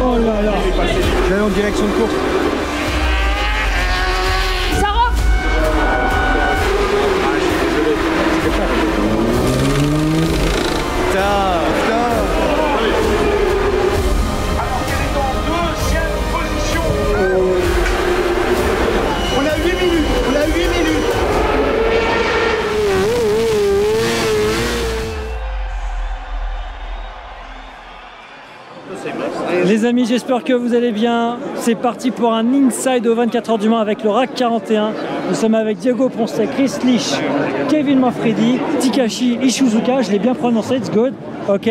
Oh là là. Je vais aller en direction de course. Sarah. Putain. Alors qu'elle est en deuxième position. On a 8 minutes. On a 8 minutes. Les amis, j'espère que vous allez bien. C'est parti pour un inside aux 24 heures du Mans avec le RAC 41. Nous sommes avec Diego Ponce, Chris Lich, Kevin Manfredi, Takashi Ishizuka. Je l'ai bien prononcé, it's good. Ok.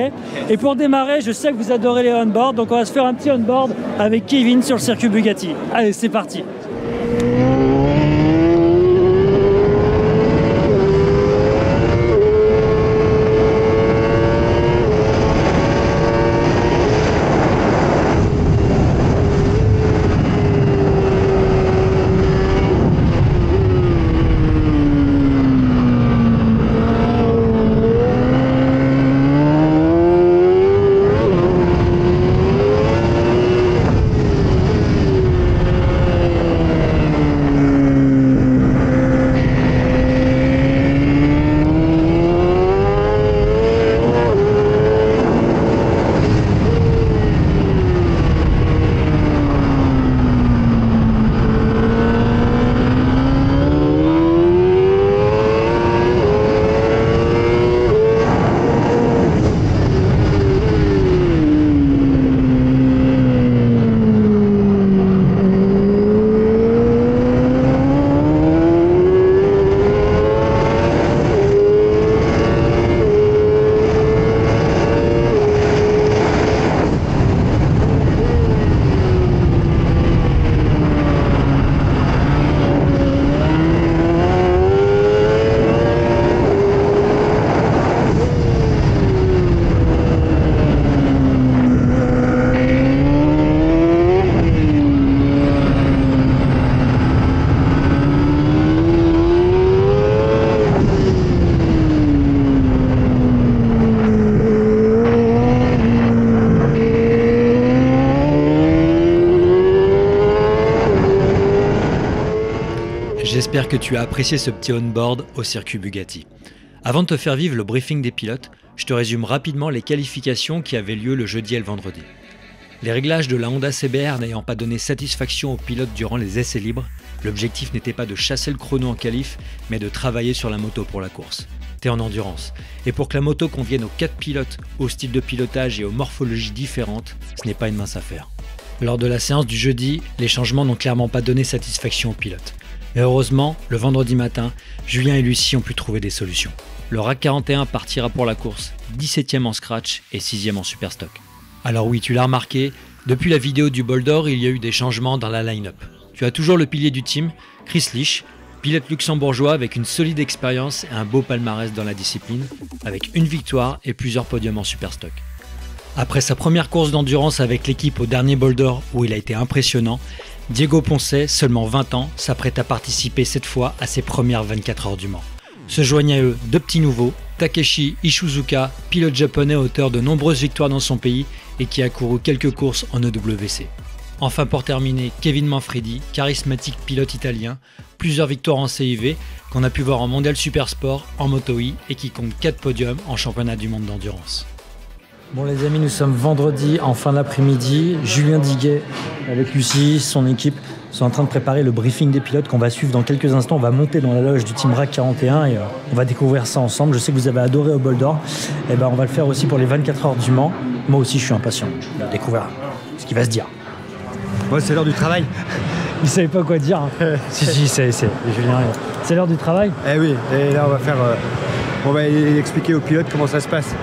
Et pour démarrer, je sais que vous adorez les on-board, donc on va se faire un petit on-board avec Kevin sur le circuit Bugatti. Allez, c'est parti. J'espère que tu as apprécié ce petit on-board au circuit Bugatti. Avant de te faire vivre le briefing des pilotes, je te résume rapidement les qualifications qui avaient lieu le jeudi et le vendredi. Les réglages de la Honda CBR n'ayant pas donné satisfaction aux pilotes durant les essais libres, l'objectif n'était pas de chasser le chrono en qualif, mais de travailler sur la moto pour la course. T'es en endurance. Et pour que la moto convienne aux 4 pilotes, au style de pilotage et aux morphologies différentes, ce n'est pas une mince affaire. Lors de la séance du jeudi, les changements n'ont clairement pas donné satisfaction aux pilotes. Mais heureusement, le vendredi matin, Julien et Lucie ont pu trouver des solutions. Le RAC 41 partira pour la course, 17e en scratch et 6e en super stock. Alors oui, tu l'as remarqué, depuis la vidéo du bol d'or, il y a eu des changements dans la line-up. Tu as toujours le pilier du team, Chris Lich, pilote luxembourgeois avec une solide expérience et un beau palmarès dans la discipline, avec une victoire et plusieurs podiums en super stock. Après sa première course d'endurance avec l'équipe au dernier bol d'or où il a été impressionnant, Diego Ponce, seulement 20 ans, s'apprête à participer cette fois à ses premières 24 heures du Mans. Se joignent à eux deux petits nouveaux, Takashi Ishizuka, pilote japonais auteur de nombreuses victoires dans son pays et qui a couru quelques courses en EWC. Enfin pour terminer, Kevin Manfredi, charismatique pilote italien, plusieurs victoires en CIV qu'on a pu voir en Mondial Supersport, en Moto E et qui compte 4 podiums en championnat du monde d'endurance. Bon les amis, nous sommes vendredi en fin d'après-midi. Julien Diguet avec Lucie, son équipe, sont en train de préparer le briefing des pilotes qu'on va suivre dans quelques instants. On va monter dans la loge du Team RAC 41 et on va découvrir ça ensemble. Je sais que vous avez adoré au bol d'or. Et on va le faire aussi pour les 24 heures du Mans. Moi aussi je suis impatient de découvrir ce qui va se dire. Bon, c'est l'heure du travail. Il savait pas quoi dire. Hein. si, c'est Julien. C'est l'heure du travail. Eh oui, et là on va expliquer aux pilotes comment ça se passe.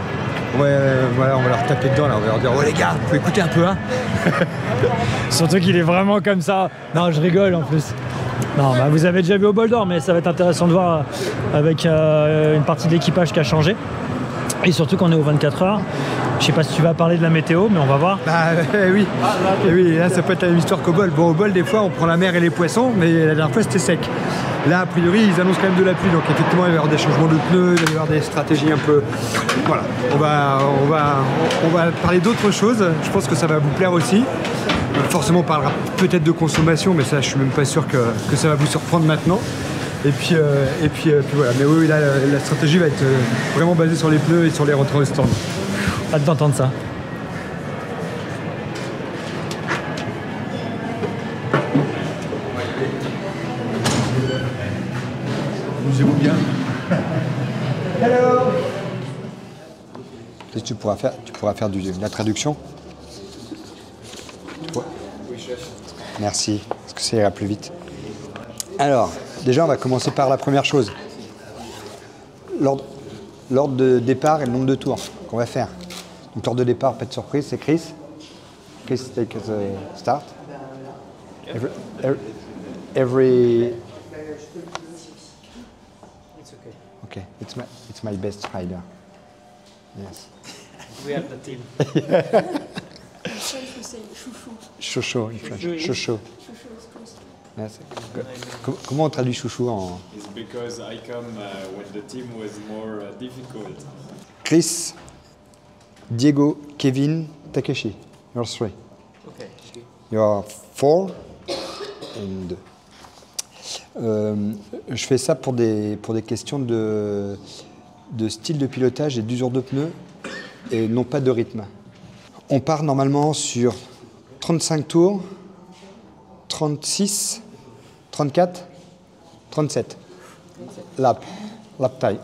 Voilà, on va leur taper dedans, là. On va leur dire oh les gars, faut écouter un peu hein. Surtout qu'il est vraiment comme ça. Non, je rigole en plus. Non, vous avez déjà vu au bol d'or, mais ça va être intéressant de voir avec une partie de l'équipage qui a changé. Et surtout qu'on est aux 24 heures. Je sais pas si tu vas parler de la météo, mais on va voir. Oui. Et oui, là ça peut être la même histoire qu'au bol. Bon, au bol, des fois on prend la mer et les poissons, mais la dernière fois c'était sec. Là, a priori, ils annoncent quand même de la pluie, donc effectivement, il va y avoir des changements de pneus, il va y avoir des stratégies un peu... Voilà, on va parler d'autres choses, je pense que ça va vous plaire aussi. Forcément, on parlera peut-être de consommation, mais ça, je suis même pas sûr que ça va vous surprendre maintenant. Et puis voilà, mais oui, là, la stratégie va être vraiment basée sur les pneus et sur les rentrées au stand. Hâte d'entendre ça. Amusez-vous bien. Hello. Tu pourras faire de la traduction. Ouais. Merci, parce que ça ira plus vite. Alors, déjà, on va commencer par la première chose. L'ordre de départ et le nombre de tours qu'on va faire. Donc, l'ordre de départ, pas de surprise, c'est Chris. Chris, take the start. Every... Okay, it's my best rider. Yes. We have the team. Chouchou in French. Chouchou. Yes. Comment on traduit chouchou en... It's because I come when the team was more difficult. Chris, Diego, Kevin, Takeshi. You're three. Okay. You're four and... je fais ça pour des questions de style de pilotage et d'usure de pneus et non pas de rythme. On part normalement sur 35 tours, 36, 34, 37. Lap 37.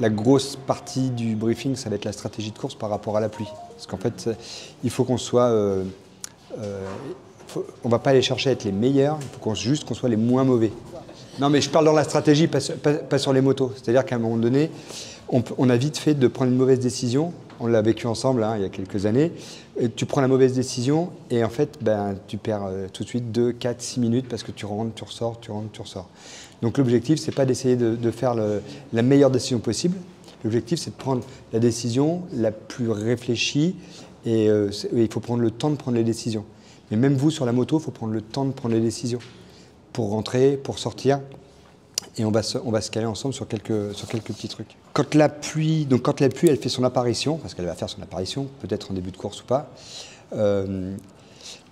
La grosse partie du briefing, ça va être la stratégie de course par rapport à la pluie. Parce qu'en fait, il faut qu'on soit... on va pas aller chercher à être les meilleurs, il faut juste qu'on soit les moins mauvais. Non, mais je parle dans la stratégie, pas sur les motos. C'est-à-dire qu'à un moment donné, on a vite fait de prendre une mauvaise décision. On l'a vécu ensemble il y a quelques années. Et tu prends la mauvaise décision et en fait, tu perds tout de suite 2, 4, 6 minutes parce que tu rentres, tu ressors, tu rentres, tu ressors. Donc l'objectif, c'est pas d'essayer de faire la meilleure décision possible. L'objectif, c'est de prendre la décision la plus réfléchie et il faut prendre le temps de prendre les décisions. Mais même vous, sur la moto, il faut prendre le temps de prendre les décisions pour rentrer, pour sortir. Et on va se caler ensemble sur quelques petits trucs. Quand la pluie, elle fait son apparition, parce qu'elle va faire son apparition, peut-être en début de course ou pas,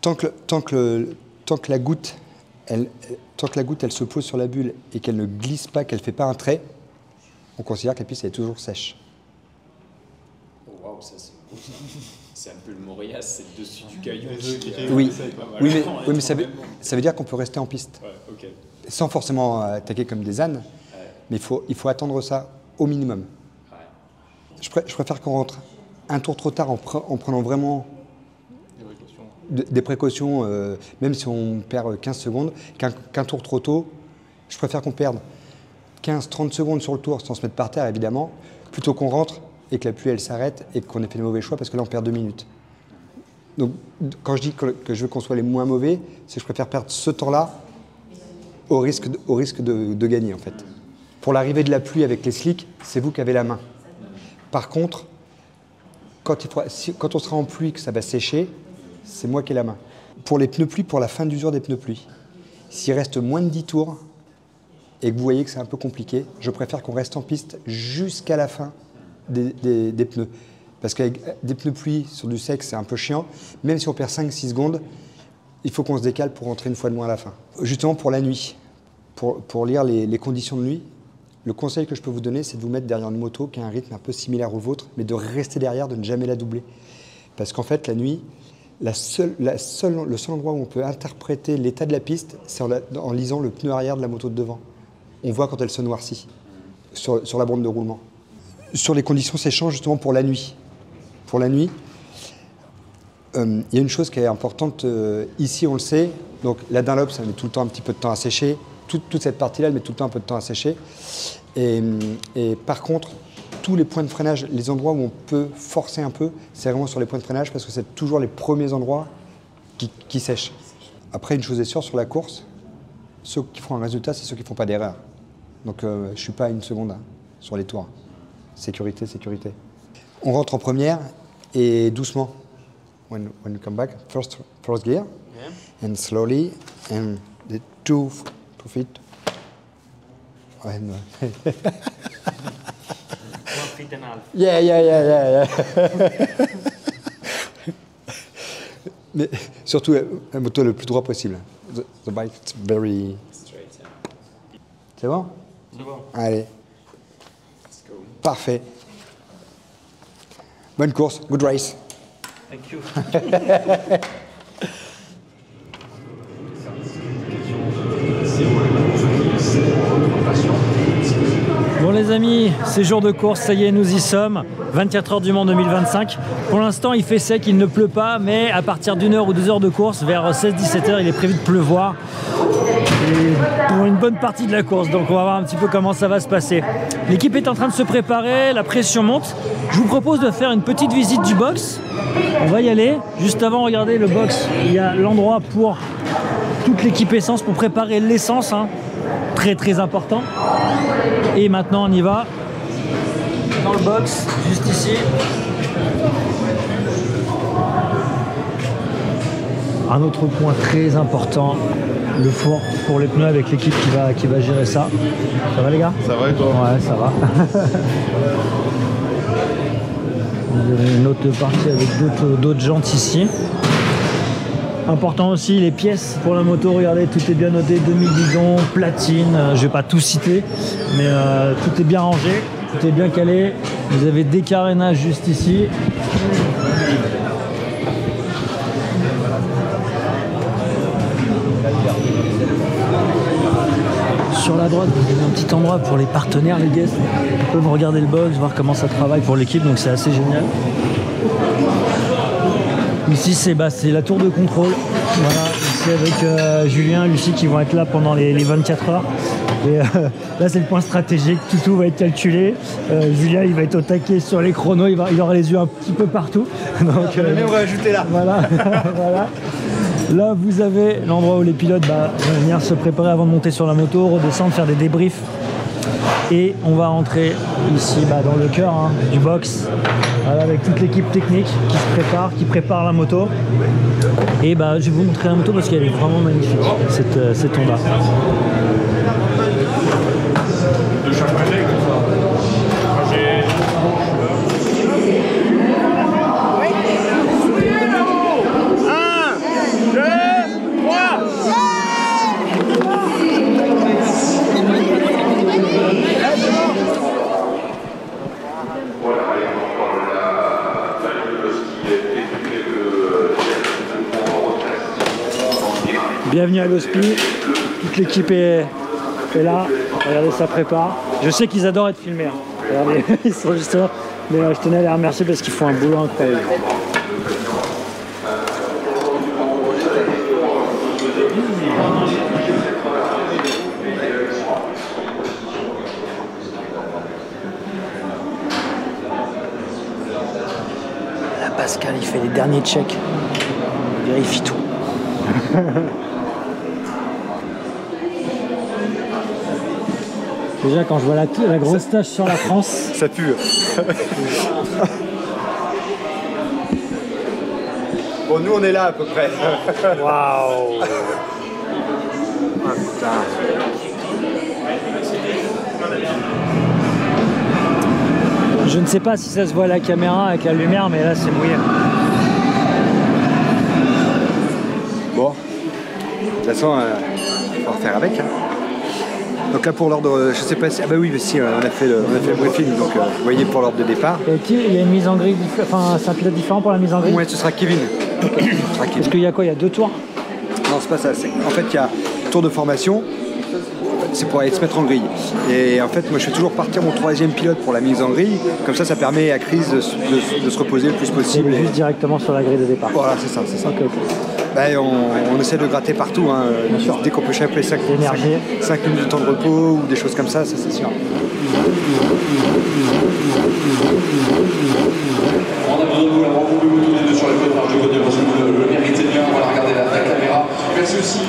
tant que la goutte, elle se pose sur la bulle et qu'elle ne glisse pas, qu'elle ne fait pas un trait, on considère que la piste elle est toujours sèche. Oh waouh, ça c'est beau ça. C'est un peu le Morias, c'est le dessus du caillou. Oui, mais ça veut dire qu'on peut rester en piste. Ouais, ok. Sans forcément attaquer comme des ânes, mais il faut attendre ça au minimum. Ouais. Je préfère qu'on rentre un tour trop tard en prenant vraiment des précautions, même si on perd 15 secondes, qu'un tour trop tôt. Je préfère qu'on perde 15-30 secondes sur le tour sans se mettre par terre, évidemment, plutôt qu'on rentre et que la pluie elle s'arrête et qu'on ait fait le mauvais choix parce que là on perd 2 minutes. Donc quand je dis que je veux qu'on soit les moins mauvais, c'est que je préfère perdre ce temps-là au risque de gagner en fait. Pour l'arrivée de la pluie avec les slicks, c'est vous qui avez la main. Par contre, quand on sera en pluie, que ça va sécher, c'est moi qui ai la main. Pour les pneus pluie, pour la fin d'usure des pneus pluie, s'il reste moins de 10 tours et que vous voyez que c'est un peu compliqué, je préfère qu'on reste en piste jusqu'à la fin des pneus. Parce qu'avec des pneus pluie sur du sec, c'est un peu chiant. Même si on perd 5-6 secondes, il faut qu'on se décale pour rentrer une fois de moins à la fin. Justement pour la nuit, pour lire les conditions de nuit, le conseil que je peux vous donner, c'est de vous mettre derrière une moto qui a un rythme un peu similaire au vôtre, mais de rester derrière, de ne jamais la doubler. Parce qu'en fait, la nuit, le seul endroit où on peut interpréter l'état de la piste, c'est en lisant le pneu arrière de la moto de devant. On voit quand elle se noircit sur la bande de roulement. Sur les conditions séchantes, justement pour la nuit. Pour la nuit, il y a une chose qui est importante, ici on le sait, donc la Dunlop, ça met tout le temps un petit peu de temps à sécher, toute cette partie-là, elle met tout le temps un peu de temps à sécher. Et par contre, tous les points de freinage, les endroits où on peut forcer un peu, c'est vraiment sur les points de freinage parce que c'est toujours les premiers endroits qui sèchent. Après, une chose est sûre, sur la course, ceux qui font un résultat, c'est ceux qui ne font pas d'erreur. Donc je ne suis pas à une seconde sur les tours. Sécurité, sécurité. On rentre en première et doucement. when you come back, first gear, and slowly, and the two feet. And, 1 feet and a half. yeah. Mais surtout, un moto le plus droit possible. The bike, it's very... Straight. C'est bon? C'est bon. Allez, Let's go. parfait. Bonne course, good race. Thank you. Bon les amis, c'est jour de course, ça y est, nous y sommes. 24 heures du Mans 2025. Pour l'instant, il fait sec, il ne pleut pas, mais à partir d'1 heure ou 2 heures de course, vers 16-17 heures, il est prévu de pleuvoir. Et pour une bonne partie de la course, donc on va voir un petit peu comment ça va se passer. L'équipe est en train de se préparer, la pression monte. Je vous propose de faire une petite visite du box. On va y aller. Juste avant, regardez le box, il y a l'endroit pour toute l'équipe essence, pour préparer l'essence, hein. Très important. Et maintenant on y va dans le box, juste ici. Un autre point très important, le four pour les pneus avec l'équipe qui va gérer ça. Ça va les gars? Ça va et toi? Ouais, ça va. Vous avez une autre partie avec d'autres jantes ici. Important aussi les pièces pour la moto, regardez, tout est bien noté, demi-guidon, platine, je vais pas tout citer, mais tout est bien rangé, tout est bien calé. Vous avez des carénages juste ici. Sur la droite, vous avez un petit endroit pour les partenaires, les guests. Ils peuvent regarder le box, voir comment ça travaille pour l'équipe, donc c'est assez génial. Ici, c'est la tour de contrôle. Voilà, ici avec Julien, Lucie qui vont être là pendant les 24 heures. Et là, c'est le point stratégique. Tout va être calculé. Julien, il va être au taquet sur les chronos. Il aura les yeux un petit peu partout. Donc, même rajouter là. Voilà. Voilà. Là, vous avez l'endroit où les pilotes vont venir se préparer avant de monter sur la moto, redescendre, faire des débriefs. Et on va entrer ici dans le cœur du box, voilà, avec toute l'équipe technique qui prépare la moto. Et je vais vous montrer la moto parce qu'elle est vraiment magnifique, cette Honda. Bienvenue à l'Hospi, toute l'équipe est là, regardez ça prépare. Je sais qu'ils adorent être filmés, hein. Regardez, ils sont juste là, mais je tenais à les remercier parce qu'ils font un boulot incroyable. Là Pascal il fait les derniers checks, il vérifie tout. Déjà quand je vois la grosse tache sur la France, ça pue. Bon, nous on est là à peu près. waouh. Ah, putain. Je ne sais pas si ça se voit à la caméra avec la lumière, mais là c'est mouillé. Bon, de toute façon, il faut refaire avec. Hein. Donc là pour l'ordre, je sais pas si... Ah bah oui, mais si, on a fait le briefing, donc vous voyez pour l'ordre de départ. Il y a une mise en grille, enfin c'est un pilote différent pour la mise en grille. Ouais, ce sera Kevin. Okay. Est-ce qu'il y a quoi? Il y a 2 tours? Non, c'est pas ça. En fait, il y a tour de formation, c'est pour aller se mettre en grille. Et en fait, moi je fais toujours partir mon 3e pilote pour la mise en grille, comme ça permet à Chris de se reposer le plus possible. Juste directement sur la grille de départ. Voilà, c'est ça. Okay. On essaie de gratter partout, hein. Dès qu'on peut échapper 5 minutes de temps de repos ou des choses comme ça c'est sûr. On a besoin de vous, alors vous pouvez vous sur les potes, je connais parce que vous le méritez bien, on va regarder la caméra. Merci aussi.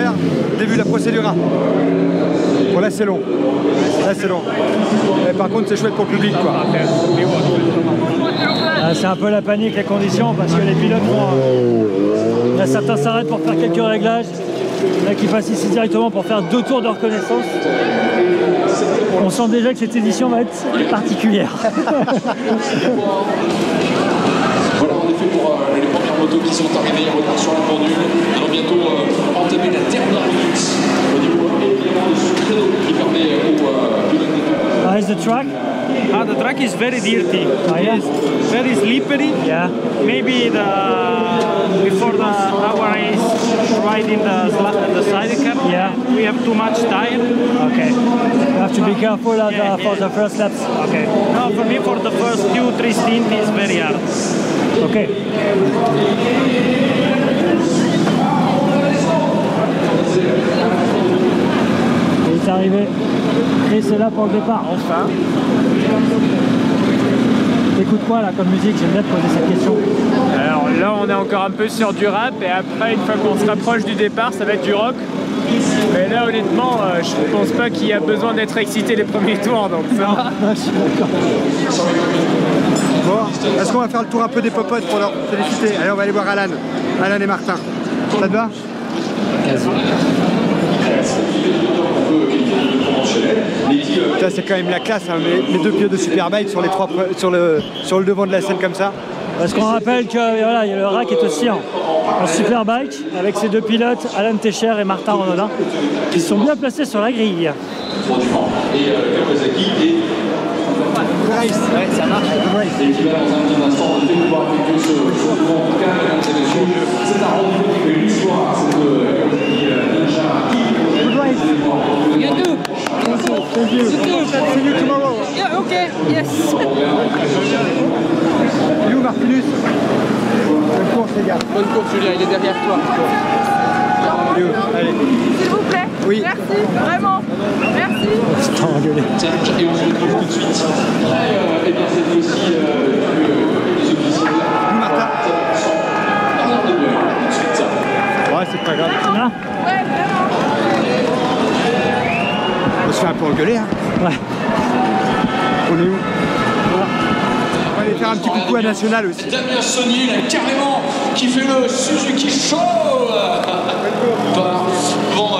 faire le début de la procédure 1. Bon, là c'est long. Là c'est long. Mais par contre c'est chouette pour le public quoi. C'est un peu la panique, les conditions, parce que les pilotes il y a certains s'arrêtent pour faire quelques réglages. Il y en a qui passent ici directement pour faire 2 tours de reconnaissance. On sent déjà que cette édition va être particulière. Voilà en effet pour les premières motos qui sont arrivées, retour sur la pendule. Nous allons bientôt entamer la dernière minute au niveau évidemment de ce créneau qui permet aux pilotes de How is the track? The track is very dirty. Oh, yeah? It's very slippery. Yeah. Maybe before our race, riding the sidecar, Yeah. we have too much tire. Okay. You have to be careful for the first laps. Okay. No, for me, for the first 2-3 stints, it's very hard. Okay. Il est arrivé. Chris est là pour le départ. Enfin. Écoute quoi là comme musique? J'aime bien te poser cette question. Alors là on est encore un peu sur du rap et après une fois qu'on se rapproche du départ ça va être du rock. Mais là honnêtement je pense pas qu'il y a besoin d'être excité les premiers tours donc ça va. Je suis d'accord. Bon, est-ce qu'on va faire le tour un peu des popotes pour leur féliciter? Allez on va aller voir Alan. Alan et Martin. Ça te va? Ça c'est quand même la classe, hein, les 2 pilotes de Superbike sur, sur le devant de la scène comme ça. Parce qu'on rappelle que voilà, le rack est aussi en Superbike avec ses 2 pilotes, Alain Techer et Martin Renaudin, qui sont bien placés sur la grille. et Kawasaki et Ouais, ça marche. et qui va dans un petit instant en effet pouvoir effectuer ce tour en tout cas, mesdames et messieurs, c'est un rendez-vous de l'histoire, cette Kawasaki Ninja qui You too. Thank you. See you tomorrow. Yeah, okay, yes. You Martinus. Bonne course les gars. Bonne course Julien, il est derrière toi. You. Allez. S'il vous plaît. Oui. Merci, vraiment. Merci. et on se retrouve tout de suite. Et bien cette fois-ci, les officiels là. You Martin. Dernière demi-heure, tout de suite. Ouais c'est pas grave. Là Ouais, vraiment. On se fait un peu engueuler hein. Ouais. On est où? On va aller faire un petit coucou à National aussi. Damien Saunier, là, carrément, qui fait le Suzuki Show devant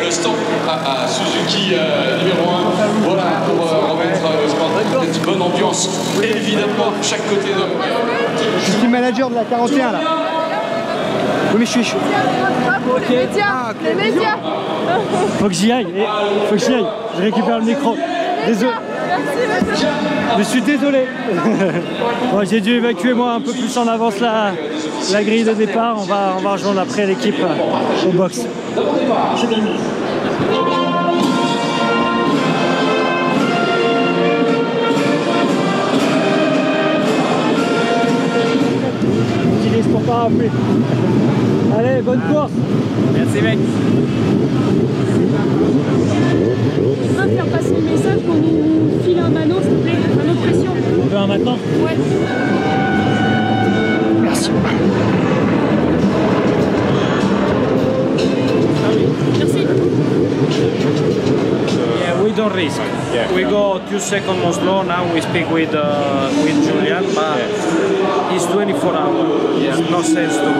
le stand à Suzuki numéro 1. Voilà, pour remettre le stand. Cette bonne ambiance, évidemment, de chaque côté de... Je suis manager de la 41 là. Oui mais je suis... Les médias, les médias. Faut que j'y aille. Faut que j'y aille. Je récupère le micro. Désolé. Merci, monsieur. Je suis désolé. Bon, j'ai dû évacuer moi un peu plus en avance la grille de départ. On va rejoindre après l'équipe au box. J'utilise pour pas rappeler. Allez, bonne course. Merci mec. Tu peux faire passer le message qu'on nous file un anneau, s'il te plaît, un autre pression. On veut un maintenant? Ouais. Merci. Merci. Yeah, we don't risk. We go 2 seconds more slow. Now we speak with Julian, but it's 24 hours. There's no sense to.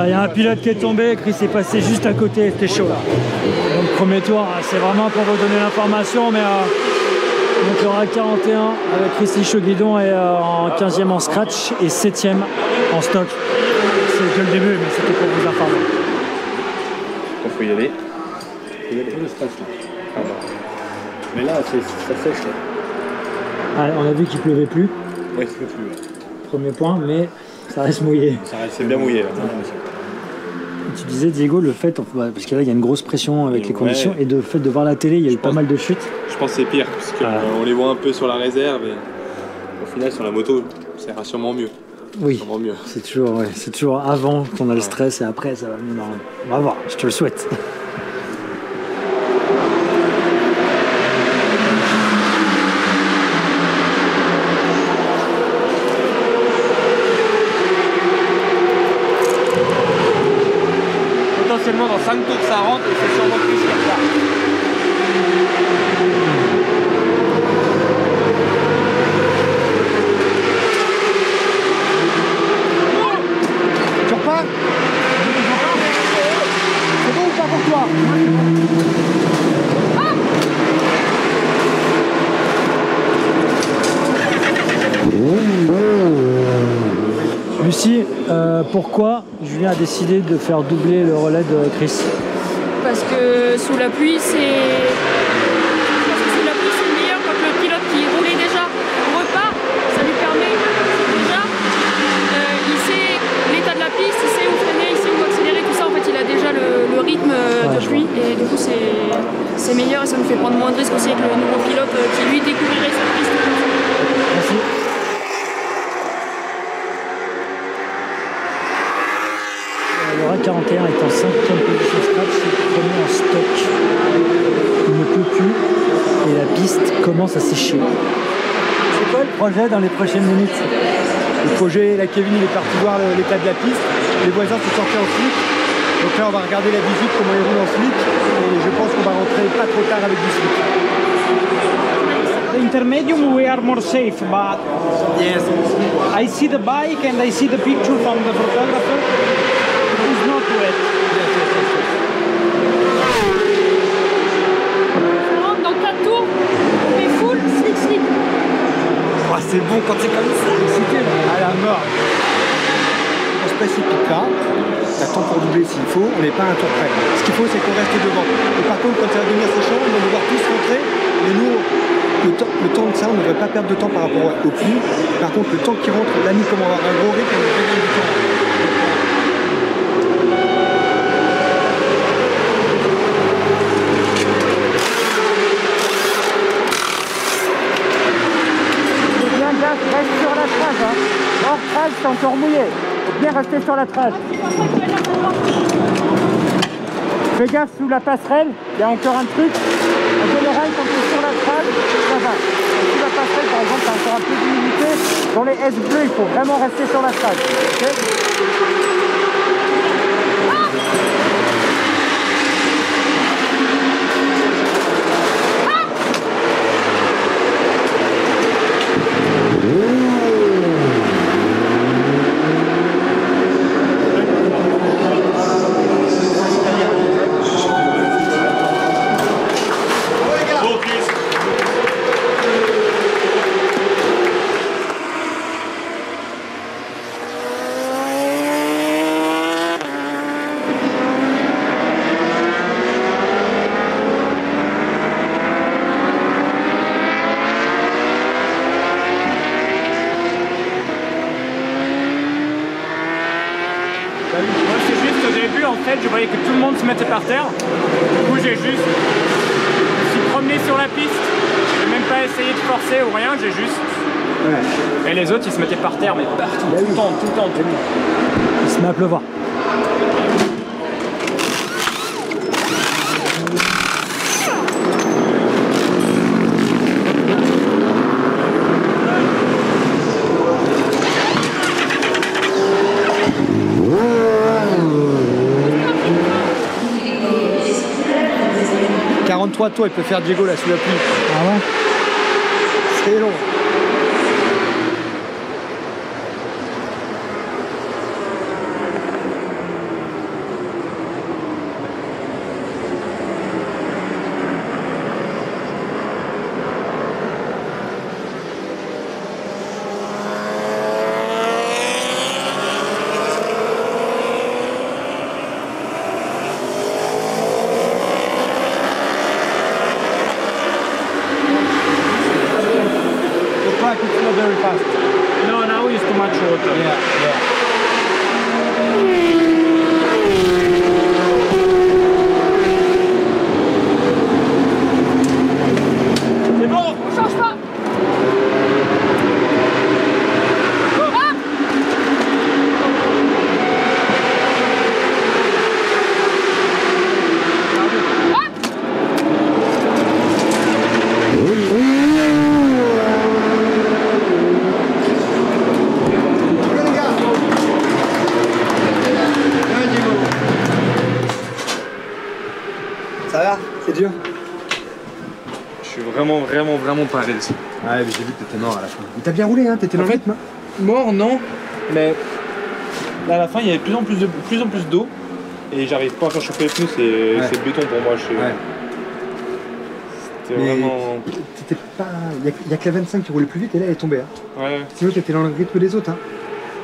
Il y a un pilote qui est tombé, Chris est passé juste à côté, c'était chaud. Donc premier tour, c'est vraiment pour vous donner l'information, mais donc le RAC 41 avec Chris Lich au guidon est en 15e en scratch et 7e en stock. C'est que le début, mais c'était pour vous informer. Il faut y aller. Mais là, ça sèche. Ah, on a vu qu'il pleuvait plus. Oui, il pleut plus. Premier point, mais ça reste mouillé. C'est bien mouillé. Là. Tu disais, Diego, le fait, parce que là il y a une grosse pression avec les conditions, et le fait de voir la télé, il y a eu pas mal de chutes. Je pense que c'est pire, parce qu'on les voit un peu sur la réserve, et au final sur la moto, ça ira sûrement mieux. Oui, c'est toujours avant qu'on a le stress, et après ça va mieux normalement. On va voir, je te le souhaite. Potentiellement dans 5 tours ça rentre et c'est sûrement plus comme ça. Tu repars? C'est bon ou pas pour toi? Lucie, pourquoi Julien a décidé de faire doubler le relais de Chris? Parce que sous la pluie, c'est meilleur quand le pilote qui roulait déjà repart. Ça lui permet déjà, il sait l'état de la piste, il sait où freiner, il sait où accélérer, tout ça. En fait, il a déjà le rythme de pluie et du coup, c'est meilleur et ça nous fait prendre moins de risques aussi avec le nouveau pilote qui lui découvrirait cette piste. Merci. Le RAC 41 est en 5e position scratch, c'est le premier en stock. Il ne peut plus et la piste commence à sécher. C'est quoi le projet dans les prochaines minutes? Le projet, là Kevin il est parti voir l'état de la piste, les voisins sont sortis en slip. Donc là on va regarder la visite, comment ils roulent en slip, et je pense qu'on va rentrer pas trop tard avec du slip. The intermedium we are more safe, but yes, I see the bike and I see the picture from the photographer. It's not wet. On rentre dans 4 tours, on fait full slick. Oh, c'est bon quand c'est comme ça, c'était à la mort. On se précipite là, t'attends pour doubler s'il faut, on n'est pas un tour près. Ce qu'il faut c'est qu'on reste devant. Et par contre quand ça va devenir séchant, on va devoir tous rentrer, mais nous, le temps de ça, on ne devrait pas perdre de temps par rapport au pluie. Par contre le temps qui rentre, là nous comme on va avoir un gros rythme, on devrait gagner du temps. Reste sur la trace, hein. Hors trace, c'est encore mouillé. Faut bien rester sur la trace. Fais gaffe sous la passerelle, il y a encore un truc. En général, quand tu es sur la trace, ça va. Sous la passerelle, par exemple, tu as encore un peu d'humidité. Dans les S bleus, il faut vraiment rester sur la trace. Okay. Moi c'est juste au début en fait je voyais que tout le monde se mettait par terre. Du coup j'ai juste je me suis promené sur la piste. J'ai même pas essayé de forcer ou rien, j'ai juste. Ouais. Et les autres ils se mettaient par terre mais partout, tout le temps. Il se met à pleuvoir. Toi, il peut faire Diego là sous la pluie. Ah ouais? C'est long. dur? Je suis vraiment pas à l'aise. Ouais, mais j'ai vu que t'étais mort à la fin. Mais t'as bien roulé, hein? T'étais dans le rythme? Mort, non, mais là, à la fin, il y avait de plus en plus d'eau et j'arrive pas à faire chauffer les pneus, c'est béton pour moi. C'était vraiment. T'étais pas. Il y a que la 25 qui roulait plus vite et là elle est tombée. Hein. Ouais. Sinon t'étais dans le rythme des autres. Hein.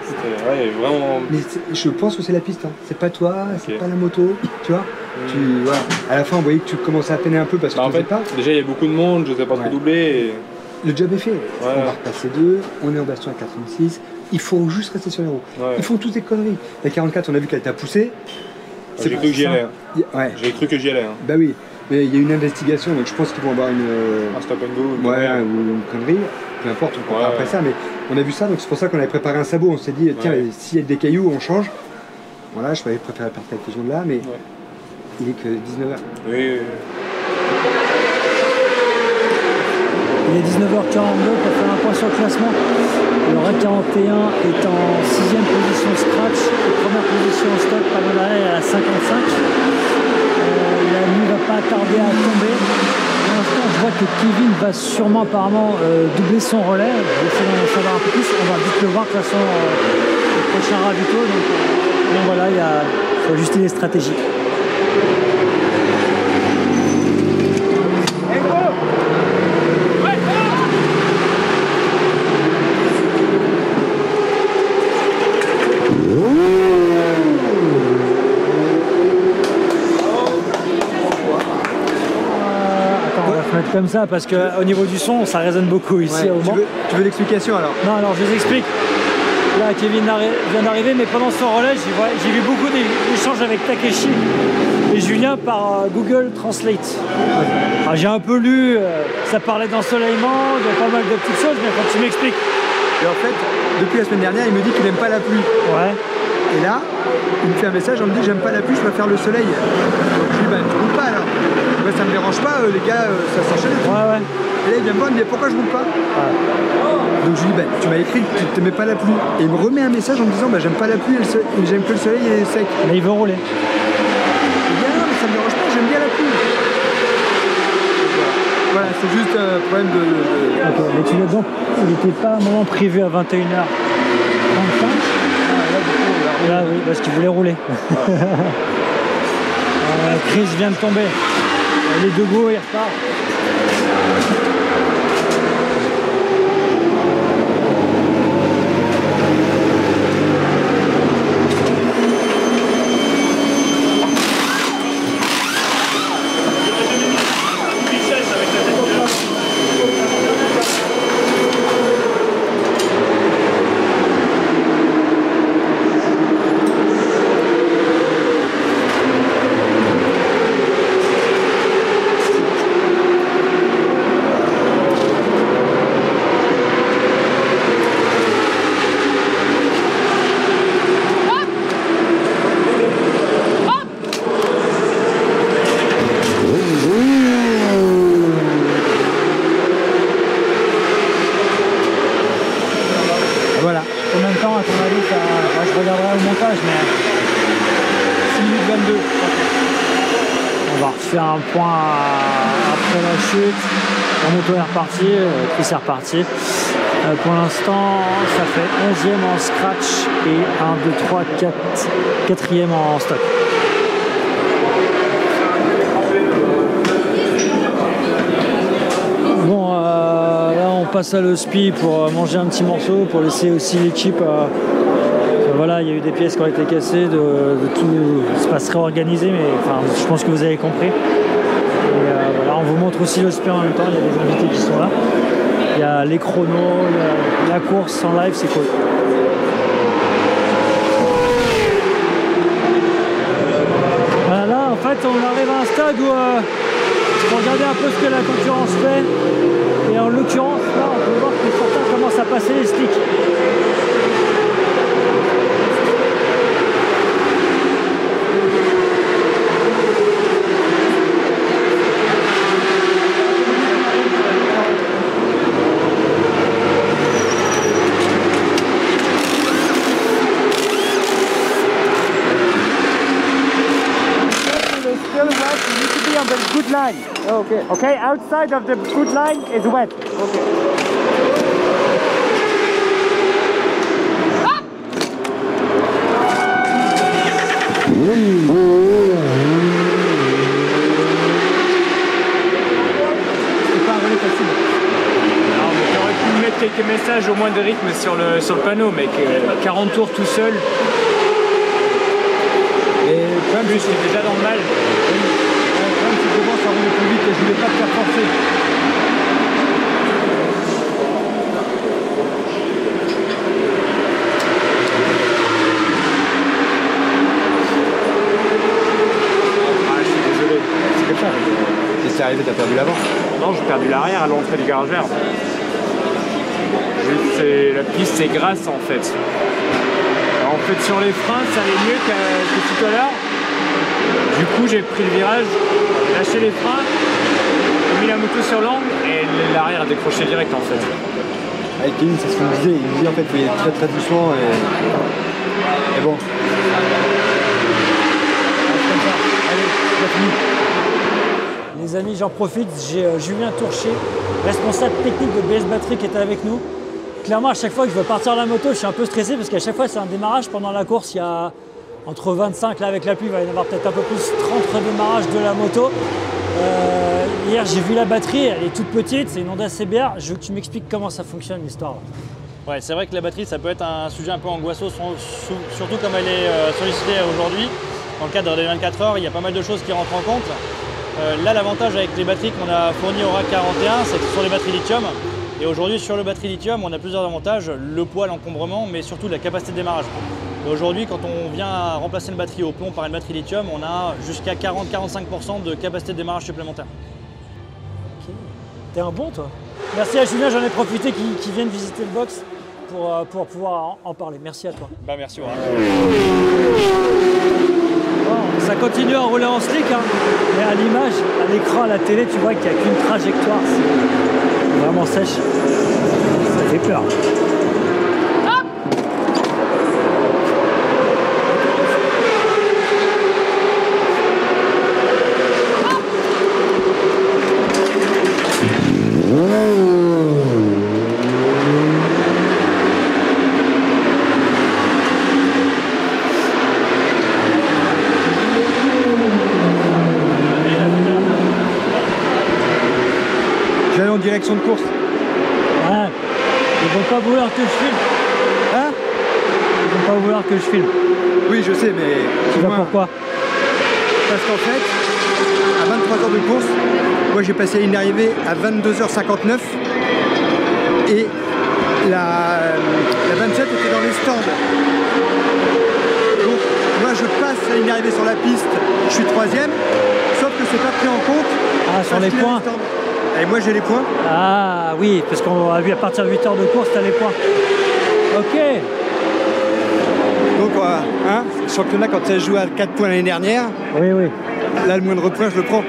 C'était vraiment. Mais je pense que c'est la piste. Hein. C'est pas toi, c'est pas la moto. Tu vois voilà. À la fin, on voyait que tu commençais à peiner un peu parce que tu faisais pas. Déjà, il y a beaucoup de monde, je sais pas trop doubler. Et... Le job est fait. On va repasser 2, on est en baston à 86. Il faut juste rester sur les roues. Ils font toutes des conneries. La 44, on a vu qu'elle t'a poussé. J'ai cru que j'y allais. J'ai cru que j'y allais. Bah oui. Mais il y a une investigation, donc je pense qu'ils vont avoir un stop and go. Ouais, ou une connerie. Peu importe, on comprend après ça. Mais on a vu ça, donc c'est pour ça qu'on avait préparé un sabot. On s'est dit, tiens, s'il y a des cailloux, on change. Voilà, je préférais partir avec les gens de là, mais il est que 19h. Oui. Il est 19h42 pour faire un point sur le classement. Le RAC 41 est en 6ème position scratch, et première position en stock, pas mal derrière à 55. La nuit va pas tarder à tomber. Pour l'instant, je vois que Kevin va sûrement apparemment doubler son relais. Je vais essayer d'en savoir un peu plus. On va vite le voir de toute façon au prochain ravito. Donc voilà, il faut ajuster les stratégies. Comme ça, parce qu'au niveau du son, ça résonne beaucoup ici au Mans. Tu veux l'explication alors? Non, alors je vous explique. Là, Kevin vient d'arriver, mais pendant son relais, j'ai vu beaucoup d'échanges avec Takeshi et Julien par Google Translate. J'ai un peu lu, ça parlait d'ensoleillement, de pas mal de petites choses, mais quand tu m'expliques. Et en fait, depuis la semaine dernière, il me dit qu'il n'aime pas la pluie. Ouais. Et là, il me fait un message, on me dit j'aime pas la pluie, je préfère le soleil. Donc je lui dis bah tu roules pas alors. Ouais, ça me dérange pas, les gars, ça s'enchaîne. Ouais. Et là il vient me voir, il me dit pourquoi je roule pas. Donc je lui dis bah tu m'as écrit que tu n'aimais pas la pluie. Et il me remet un message en me disant bah j'aime pas la pluie, j'aime que le soleil est sec. Mais il veut rouler. Je dis non mais ça me dérange pas, j'aime bien la pluie. Voilà, c'est juste un problème de... Ok, mais tu l'as donc, il n'était pas à un moment prévu à 21h35. Là oui, parce qu'il voulait rouler. Chris vient de tomber. Il est debout, il repart. Un point après la chute, la moto est repartie, Chris est reparti. Pour l'instant, ça fait 11e en scratch et 1, 2, 3, 4, 4e en stock. Bon, là on passe à l'hospi pour manger un petit morceau, pour laisser aussi l'équipe. Voilà, il y a eu des pièces qui ont été cassées, tout se passerait organisé, mais enfin, je pense que vous avez compris. Et voilà, on vous montre aussi le spin en même temps, il y a des invités qui sont là. Il y a les chronos, il y a la course en live, c'est cool. Voilà, là, en fait, on arrive à un stade où il faut regarder un peu ce que la concurrence fait. Et en l'occurrence, là, on peut voir que certains commencent à passer les sticks. Le Spielberg, il est en Belgique. good line. Okay. Okay, outside of the good line is wet. Okay. Quelques messages au moins de rythme sur le panneau, mec. 40 tours tout seul. Et en plus, j'étais déjà dans le mal. Le problème, c'est que devant, ça roule plus vite et je voulais pas te faire forcer. Ah, je suis désolé. C'est comme ça. Qu'est-ce qui est arrivé? T'as perdu l'avant? Non, j'ai perdu l'arrière à l'entrée du garage vert. La piste c'est grasse en fait. Alors, en fait sur les freins ça allait mieux que tout à l'heure. Du coup j'ai pris le virage, j'ai lâché les freins, j'ai mis la moto sur l'angle et l'arrière a décroché direct en fait. Avec Kevin c'est ce qu'on disait, il disait en fait il faut y aller très très doucement et bon. Allez, c'est fini. Les amis, j'en profite, j'ai Julien Tourcher, responsable technique de BS Batterie qui était avec nous. Clairement, à chaque fois que je veux partir de la moto, je suis un peu stressé parce qu'à chaque fois, c'est un démarrage. Pendant la course, il y a entre 25, là avec la pluie, il va y en avoir peut-être un peu plus, 30 redémarrages de la moto. Hier, j'ai vu la batterie, elle est toute petite, c'est une Honda CBR. Je veux que tu m'expliques comment ça fonctionne l'histoire. Ouais, c'est vrai que la batterie, ça peut être un sujet un peu angoissant, surtout comme elle est sollicitée aujourd'hui. Dans le cadre des 24 heures, il y a pas mal de choses qui rentrent en compte. Là, l'avantage avec les batteries qu'on a fournies au RAK 41, c'est que ce sont des batteries lithium. Et aujourd'hui, sur le batterie lithium, on a plusieurs avantages, le poids, l'encombrement, mais surtout la capacité de démarrage. Aujourd'hui, quand on vient remplacer une batterie au plomb par une batterie lithium, on a jusqu'à 40-45% de capacité de démarrage supplémentaire. Ok. T'es un bon, toi. Merci à Julien, j'en ai profité qui vienne visiter le box pour pouvoir en parler. Merci à toi. Bah merci, ouais. Bon, ça continue à rouler en slick, hein. Mais à l'image, à l'écran, à la télé, tu vois qu'il n'y a qu'une trajectoire. C'est vraiment sèche. Ça fait peur. J'allais en direction de course. Ouais. Ils vont pas vouloir que je filme. Hein? Ils vont pas vouloir que je filme. Oui, je sais, mais... Tu vois pourquoi? Parce qu'en fait, à 23 heures de course, moi j'ai passé une arrivée à 22h59 et la 27 était dans les stands. Donc moi je passe à une arrivée sur la piste, je suis 3ème, sauf que c'est pas pris en compte. Ah, sur les points. Et moi j'ai les points. Ah oui, parce qu'on a vu à partir de 8 heures de course, tu as les points. Ok. Donc hein, le championnat quand ça joue à 4 points l'année dernière, oui, oui. Là le moindre point je le prends.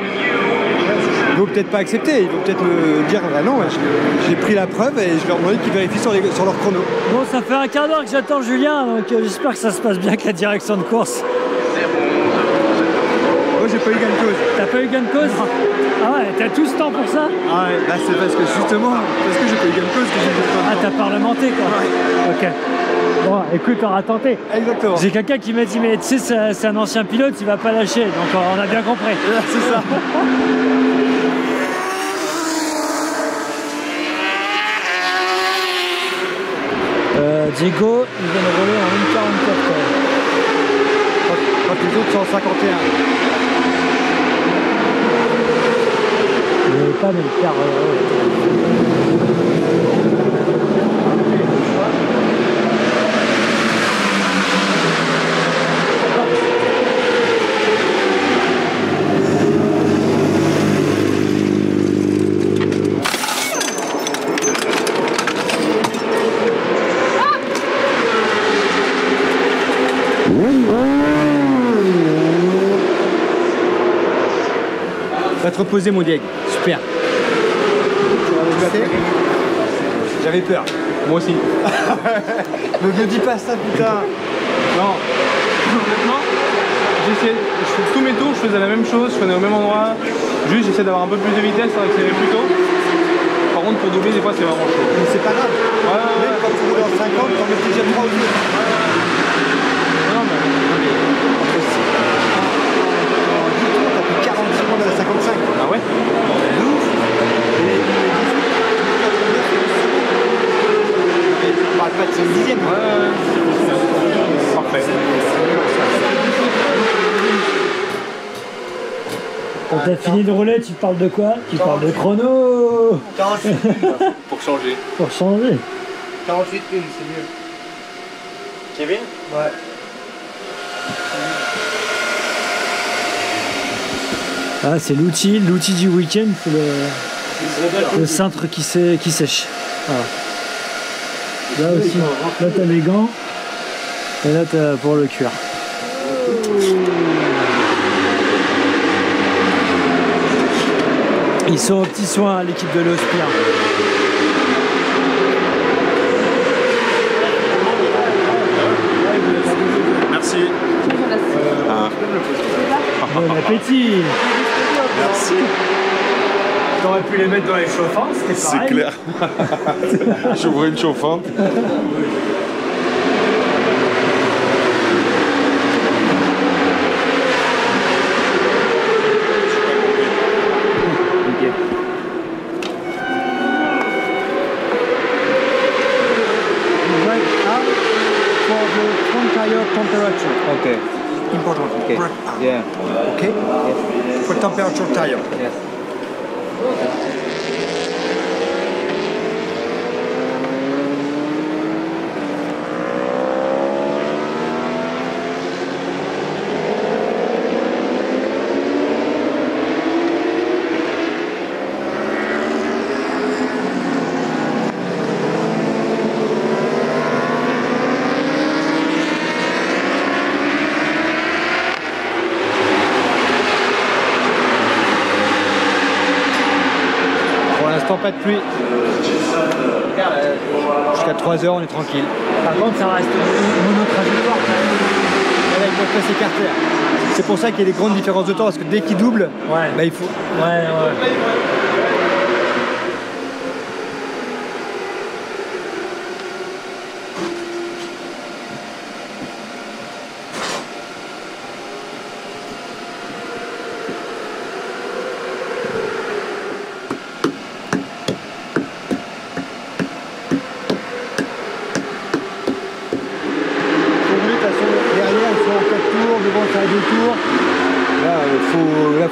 Ils vont peut-être pas accepter, ils vont peut-être me dire bah non, j'ai pris la preuve et je vais leur demander qu'ils vérifient sur leur chrono. Bon, ça fait un quart d'heure que j'attends Julien, donc j'espère que ça se passe bien avec la direction de course. Moi j'ai pas eu gain de cause. T'as pas eu gain de cause? Ah ouais, t'as tout ce temps pour ça? Ah ouais, bah c'est parce que justement, parce que j'ai pas eu gain de cause que j'ai pas de temps. Ah, t'as parlementé quoi. Ouais. Ok. Bon, écoute, on aura tenté. Exactement. J'ai quelqu'un qui m'a dit, mais tu sais, c'est un ancien pilote, il va pas lâcher. Donc on a bien compris. C'est ça. Diego, il vient de rouler en 1,44 quand les autres sont en 51. Il n'y avait pas mais le quart. Va te reposer mon Diego. Super. J'avais peur. Moi aussi. Ne me dis pas ça putain. Non. Honnêtement, j'essayais, je fais tous mes tours, je faisais la même chose, je prenais au même endroit. Juste j'essaie d'avoir un peu plus de vitesse pour accélérer plus tôt. Par contre pour doubler des fois c'est vraiment chaud. Mais c'est pas grave. Même quand tu roules en 50, t'en mets déjà 3 ou 2. Non mais... Après, en 10 tours, t'as plus 40 secondes à la 55. Ah ouais? De ouf. Et on parle pas de 5 dixièmes. Parfait. Quand t'as fini de rouler, tu parles de quoi? Tu parles de chrono. 48 Pour changer. Pour changer. 48 c'est mieux. Kevin? Ouais. Ah, c'est l'outil du week-end, c'est le cintre qui sèche. Voilà. Là aussi, là t'as les gants et là t'as pour le cuir. Ils sont aux petits soins, l'équipe de l'Ospire. Merci. Bon appétit. Merci. T'aurais pu les mettre dans les chauffantes, c'était pareil. C'est clair. J'ouvre une chauffante. Temperature. Okay. Important. Okay. Yeah. Okay. Yes. For temperature tire. Yes. Pas de pluie. Jusqu'à 3 h on est tranquille. Par contre ça reste monotrajectoire quand même. Là, ils peuvent pas s'écarter. C'est pour ça qu'il y a des grandes différences de temps parce que dès qu'ils doublent, bah, il faut. Ouais.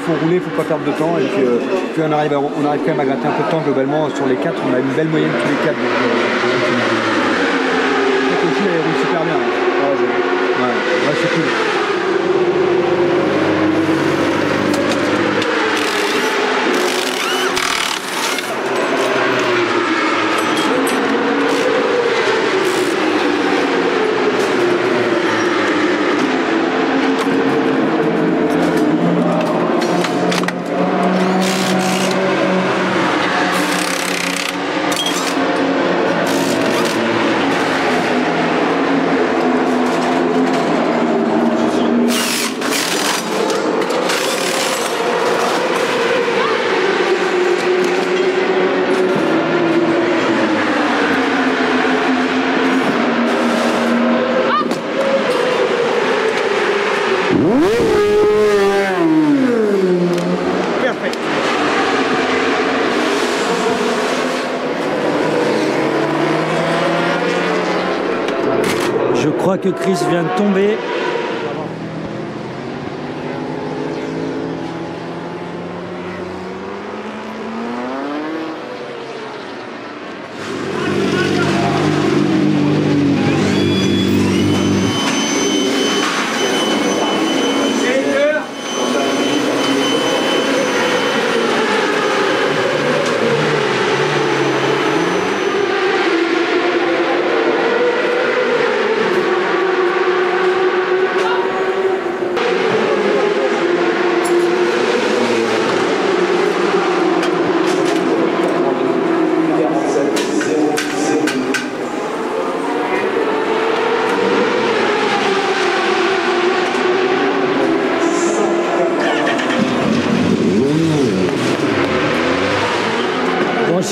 Faut rouler, faut pas perdre de temps et puis on arrive quand même à gratter un peu de temps globalement sur les 4, on a une belle moyenne tous les 4. Donc aussi elle roule super bien. Ouais, c'est cool. Je crois que Chris vient de tomber.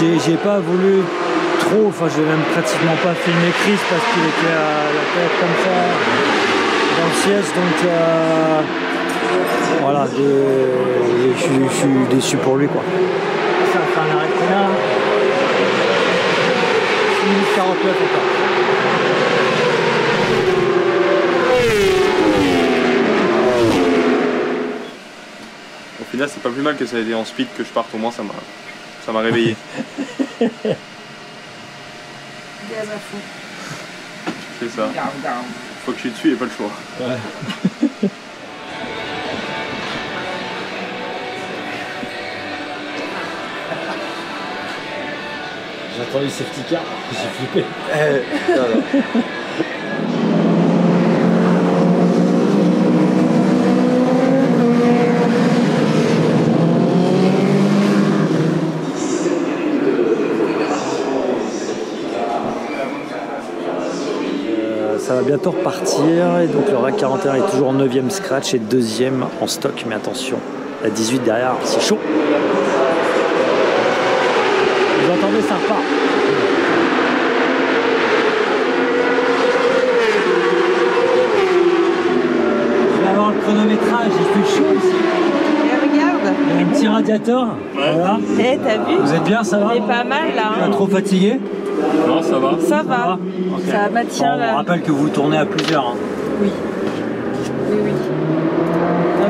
j'ai pas voulu trop, enfin je n'ai même pratiquement pas filmé Chris parce qu'il était à la tête comme ça dans le siège, donc voilà, je suis déçu pour lui quoi. Ça fait un arrêt de combien là 6 minutes 49 encore. Au final, c'est pas plus mal que ça ait été en speed que je parte, au moins ça m'a réveillé. Gaz à fond. C'est ça. Faut que je suis dessus, il n'y a pas le choix. Ouais. J'ai entendu le safety car, j'ai flippé. Ça va bientôt repartir et donc le RAK 41 est toujours en 9e scratch et 2e en stock, mais attention, la 18 derrière, c'est chaud. Vous entendez, ça repart. Je vais avoir le chronométrage, il fait chaud ici. Et regarde. Il y a un petit radiateur. Voilà. Eh, t'as vu? Vous êtes bien, ça va? On est pas mal là. Pas trop fatigué? Non, ça va. Ça va. Okay. Ça maintient bon, on rappelle que vous tournez à plusieurs. Hein. Oui. Oui, oui.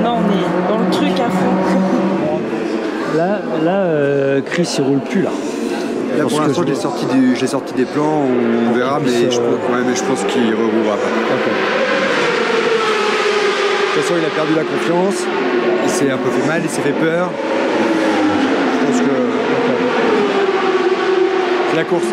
Non, on est dans le truc à fond. Là, Chris, il roule plus là. Là pour l'instant j'ai sorti des plans, on verra, mais je pense qu'il reroulera pas. Okay. De toute façon il a perdu la confiance, il s'est un peu fait mal, il s'est fait peur. Je pense que c'est la course.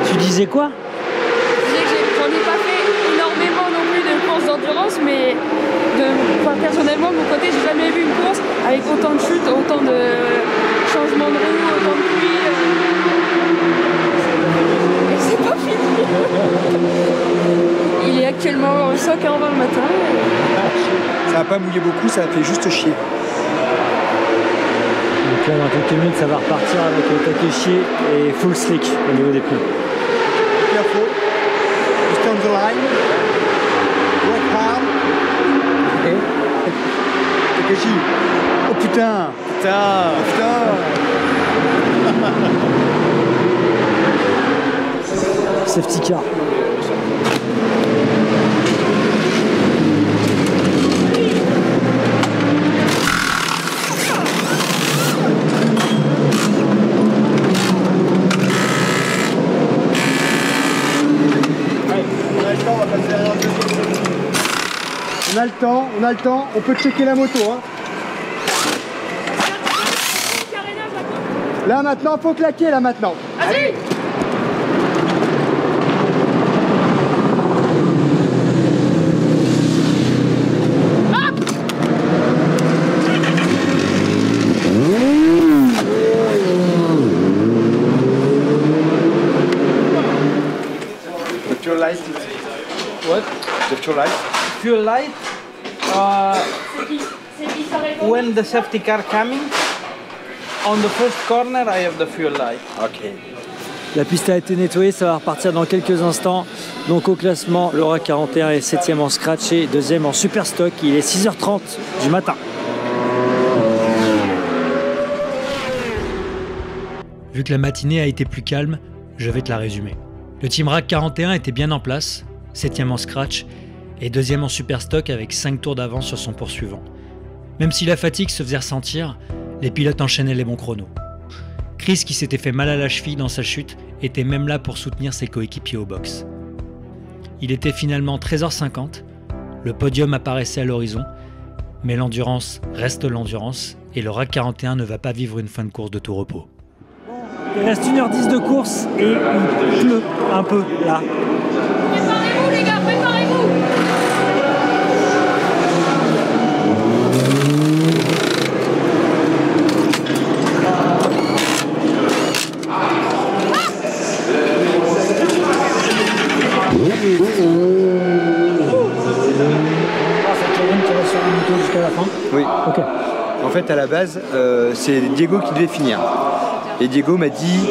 Tu disais quoi? Je disais que j'en ai pas fait énormément non plus de courses d'endurance, mais personnellement, de mon côté, j'ai jamais vu une course avec autant de chutes, autant de changements de roue, autant de pluie. Et c'est pas fini. Il est actuellement 5h20 le matin. Ça va pas mouiller beaucoup, ça fait juste chier. Donc là, dans quelques minutes, ça va repartir avec Takeshi et full slick au niveau des pneus. Careful. Stay on the line. Work hard. Takashi. Oh putain. Putain. Safety car. On a le temps, on peut checker la moto. Hein. Là maintenant, faut claquer là maintenant. Allez. The fuel light. What? The fuel light. Fuel light. When the safety car coming, on the first corner I have the fuel light. Okay. La piste a été nettoyée, ça va repartir dans quelques instants. Donc au classement, le RAK 41 est 7ème en scratch et 2ème en super stock. Il est 6h30 du matin. Vu que la matinée a été plus calme, je vais te la résumer. Le team RAK 41 était bien en place, 7ème en scratch et 2ème en super stock avec 5 tours d'avance sur son poursuivant. Même si la fatigue se faisait ressentir, les pilotes enchaînaient les bons chronos. Chris, qui s'était fait mal à la cheville dans sa chute, était même là pour soutenir ses coéquipiers au box. Il était finalement 13h50, le podium apparaissait à l'horizon, mais l'endurance reste l'endurance et le RAK 41 ne va pas vivre une fin de course de tout repos. Il reste 1h10 de course et il pleut un peu là. Préparez-vous les gars, préparez-vous. Oui. Ok. En fait, à la base, c'est Diego qui devait finir. Et Diego m'a dit,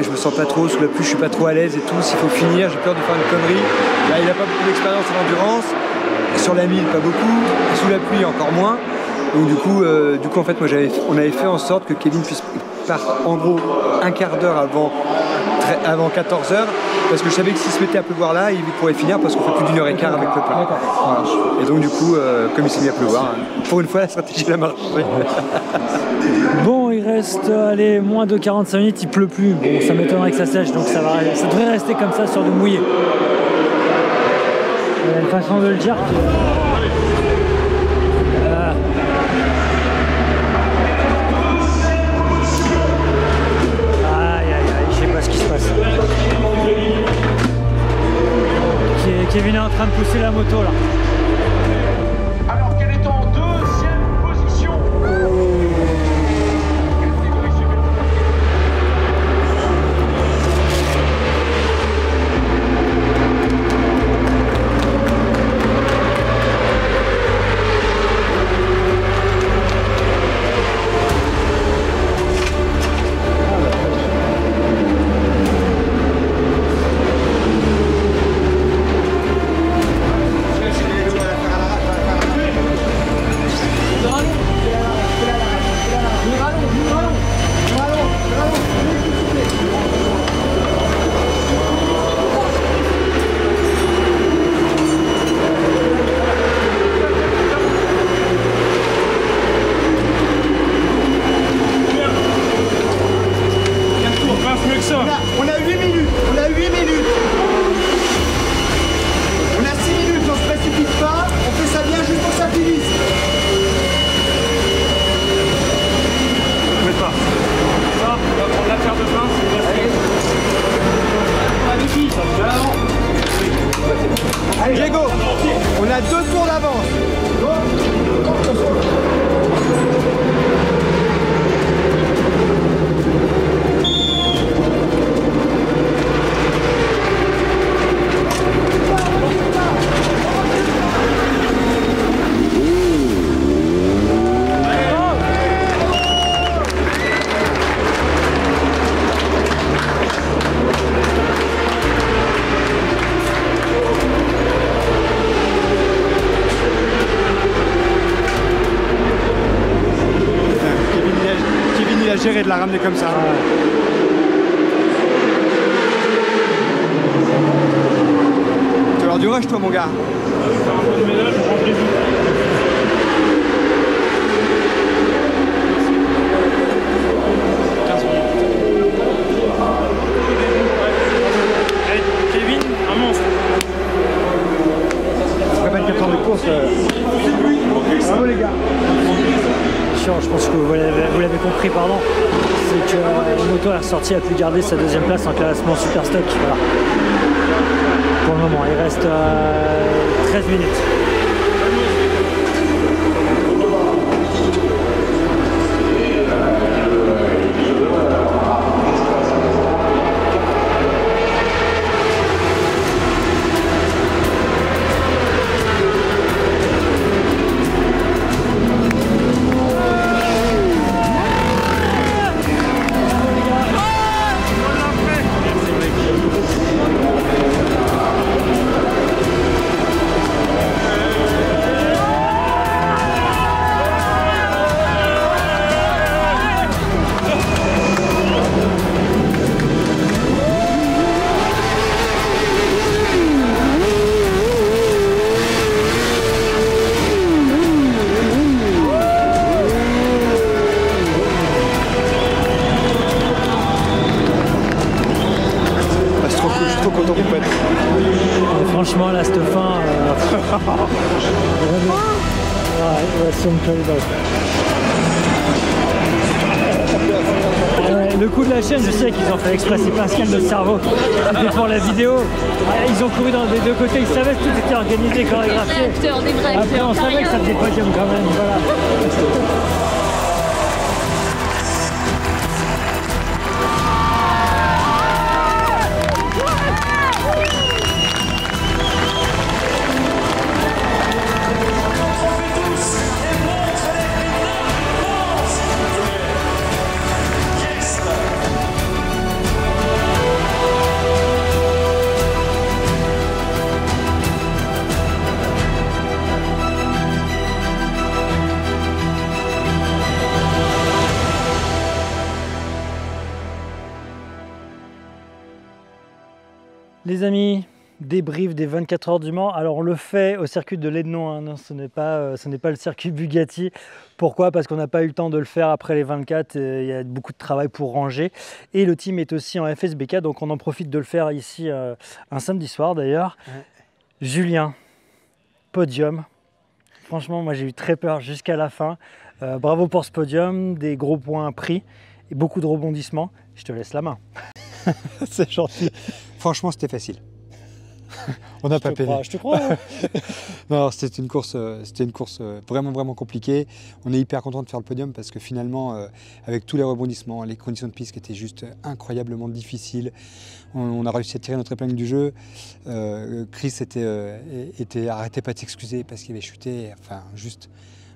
je me sens pas trop sous la pluie, je suis pas trop à l'aise et tout, s'il faut finir, j'ai peur de faire une connerie. Là, il n'a pas beaucoup d'expérience en endurance, sur la mille pas beaucoup, sous la pluie encore moins. Donc du coup en fait, on avait fait en sorte que Kevin puisse partir en gros un quart d'heure avant 14h, parce que je savais que s'il se mettait à pleuvoir là, il pourrait finir parce qu'on fait plus d'1h15 avec le plat. Voilà. Et donc du coup, comme il s'est mis à pleuvoir, pour une fois la stratégie la marche. Bon, il reste moins de 45 minutes, il pleut plus. Bon, ça m'étonnerait que ça sèche, donc ça devrait rester comme ça sur le mouillé. Il y a une façon de le dire qui... Kevin est en train de pousser la moto là. Alors qu'elle est en deuxième position. de la ramener comme ça. Tu vas avoir du rush toi mon gars. Kevin, un monstre. Après 24 heures de course, bravo les gars. Je pense que vous l'avez compris, pardon. C'est que le moto est ressorti, a pu garder sa deuxième place en classement super stock. Voilà. Pour le moment, il reste 13 minutes. Franchement, là, cette fin. Le coup de la chaîne, je sais qu'ils ont fait exprès, c'est pas un scan de cerveau. C'était pour la vidéo. Ils ont couru dans les deux côtés, ils savaient que tout était organisé, chorégraphié. Après, on savait que ça faisait podium quand même. Voilà. Les amis, débrief des 24 heures du Mans. Alors on le fait au circuit de Lédenon, hein. Non, ce n'est pas le circuit Bugatti. Pourquoi? Parce qu'on n'a pas eu le temps de le faire après les 24, il y a beaucoup de travail pour ranger. Et le team est aussi en FSBK, donc on en profite de le faire ici un samedi soir d'ailleurs. Ouais. Julien, podium. Franchement, moi j'ai eu très peur jusqu'à la fin. Bravo pour ce podium, des gros points pris et beaucoup de rebondissements. Je te laisse la main. C'est gentil. Franchement, c'était facile. On n'a pas payé. Je te crois. Non, c'était une course vraiment compliquée. On est hyper content de faire le podium parce que finalement, avec tous les rebondissements, les conditions de piste qui étaient juste incroyablement difficiles, on a réussi à tirer notre épingle du jeu. Chris arrêtait pas de s'excuser parce qu'il avait chuté. Enfin, juste.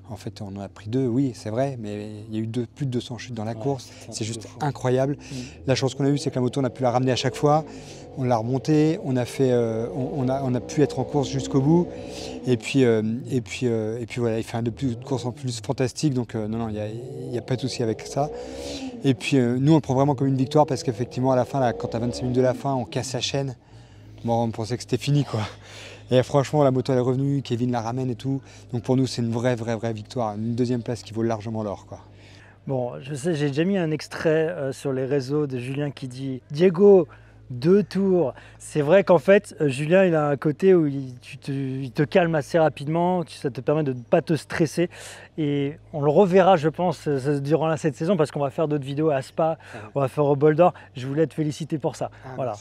En fait, on en a pris 2, oui, c'est vrai, mais il y a eu plus de 200 chutes dans la course. C'est juste incroyable. La chance qu'on a eue, c'est que la moto, on a pu la ramener à chaque fois. On l'a remontée, on a pu être en course jusqu'au bout. Et puis voilà, il fait un de course en plus fantastique. Donc non, il n'y a pas de souci avec ça. Et puis nous, on le prend vraiment comme une victoire parce qu'effectivement, à la fin, là, quand à 25 minutes de la fin, on casse la chaîne. Bon, on pensait que c'était fini, quoi. Et franchement, la moto elle est revenue, Kevin la ramène et tout. Donc pour nous, c'est une vraie victoire. Une deuxième place qui vaut largement l'or, quoi. Bon, je sais, j'ai déjà mis un extrait sur les réseaux de Julien qui dit « Diego, 2 tours ». C'est vrai qu'en fait, Julien, il a un côté où il te calme assez rapidement, ça te permet de ne pas te stresser. Et on le reverra, je pense, durant cette saison, parce qu'on va faire d'autres vidéos à Spa, on va faire au Bol d'Or. Je voulais te féliciter pour ça. Voilà.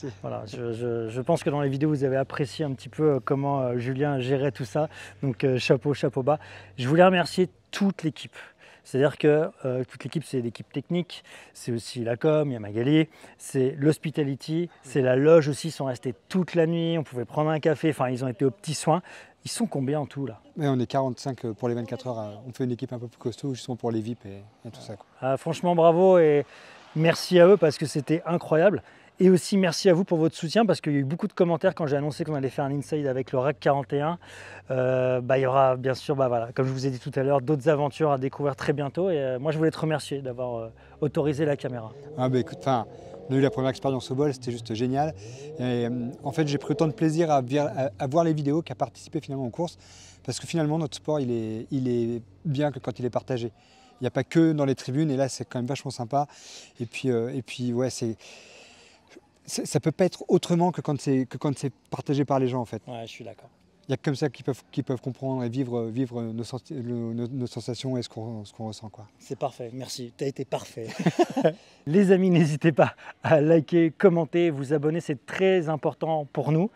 Je pense que dans les vidéos, vous avez apprécié un petit peu comment Julien gérait tout ça. Donc chapeau bas. Je voulais remercier toute l'équipe. C'est-à-dire que toute l'équipe, c'est l'équipe technique, c'est aussi la com, il y a Magali, c'est l'hospitality, c'est la loge aussi, ils sont restés toute la nuit, on pouvait prendre un café, enfin ils ont été aux petits soins. Ils sont combien en tout là? Ouais, on est 45 pour les 24 heures, on fait une équipe un peu plus costaud justement pour les VIP et tout ça, quoi. Franchement bravo et merci à eux parce que c'était incroyable. Et aussi merci à vous pour votre soutien parce qu'il y a eu beaucoup de commentaires quand j'ai annoncé qu'on allait faire un inside avec le RAK 41. Il y aura bien sûr, voilà, comme je vous ai dit tout à l'heure, d'autres aventures à découvrir très bientôt. Et moi je voulais te remercier d'avoir autorisé la caméra. Ah bah écoute, on a eu la première expérience au vol, c'était juste génial. Et, en fait j'ai pris autant de plaisir à voir les vidéos qu'à participer finalement aux courses. Parce que finalement notre sport il est bien que quand il est partagé. Il n'y a pas que dans les tribunes et là c'est quand même vachement sympa. Et puis ouais, ça peut pas être autrement que quand c'est partagé par les gens en fait. Ouais, je suis d'accord. Il y a que comme ça qu'ils peuvent comprendre et vivre nos sensations et ce qu'on ressent, quoi. C'est parfait, merci, tu as été parfait. Les amis, n'hésitez pas à liker, commenter, vous abonner, c'est très important pour nous.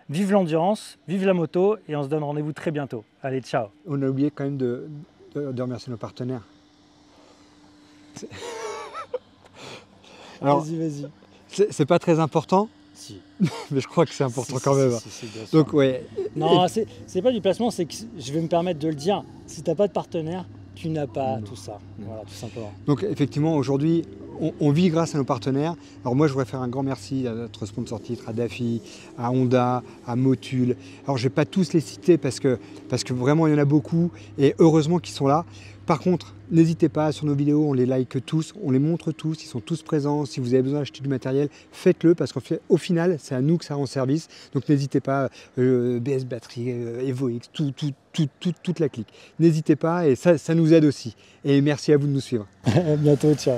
Vive l'endurance, vive la moto et on se donne rendez-vous très bientôt. Allez, ciao. On a oublié quand même de remercier nos partenaires. Alors, vas-y. C'est pas très important, si. Mais je crois que c'est important quand même. Donc ouais. Non, c'est pas du placement, c'est que je vais me permettre de le dire. Si tu n'as pas de partenaire, tu n'as pas tout ça. Voilà, tout simplement. Donc effectivement, aujourd'hui, on vit grâce à nos partenaires. Alors moi, je voudrais faire un grand merci à notre sponsor titre, à Daffy, à Honda, à Motul. Alors je ne vais pas tous les citer parce que vraiment, il y en a beaucoup et heureusement qu'ils sont là. Par contre, n'hésitez pas, sur nos vidéos, on les like tous, on les montre tous, ils sont tous présents. Si vous avez besoin d'acheter du matériel, faites-le parce qu'au final, c'est à nous que ça rend service. Donc n'hésitez pas, BS Batterie, EvoX, toute la clique. N'hésitez pas et ça nous aide aussi. Et merci à vous de nous suivre. À bientôt, ciao.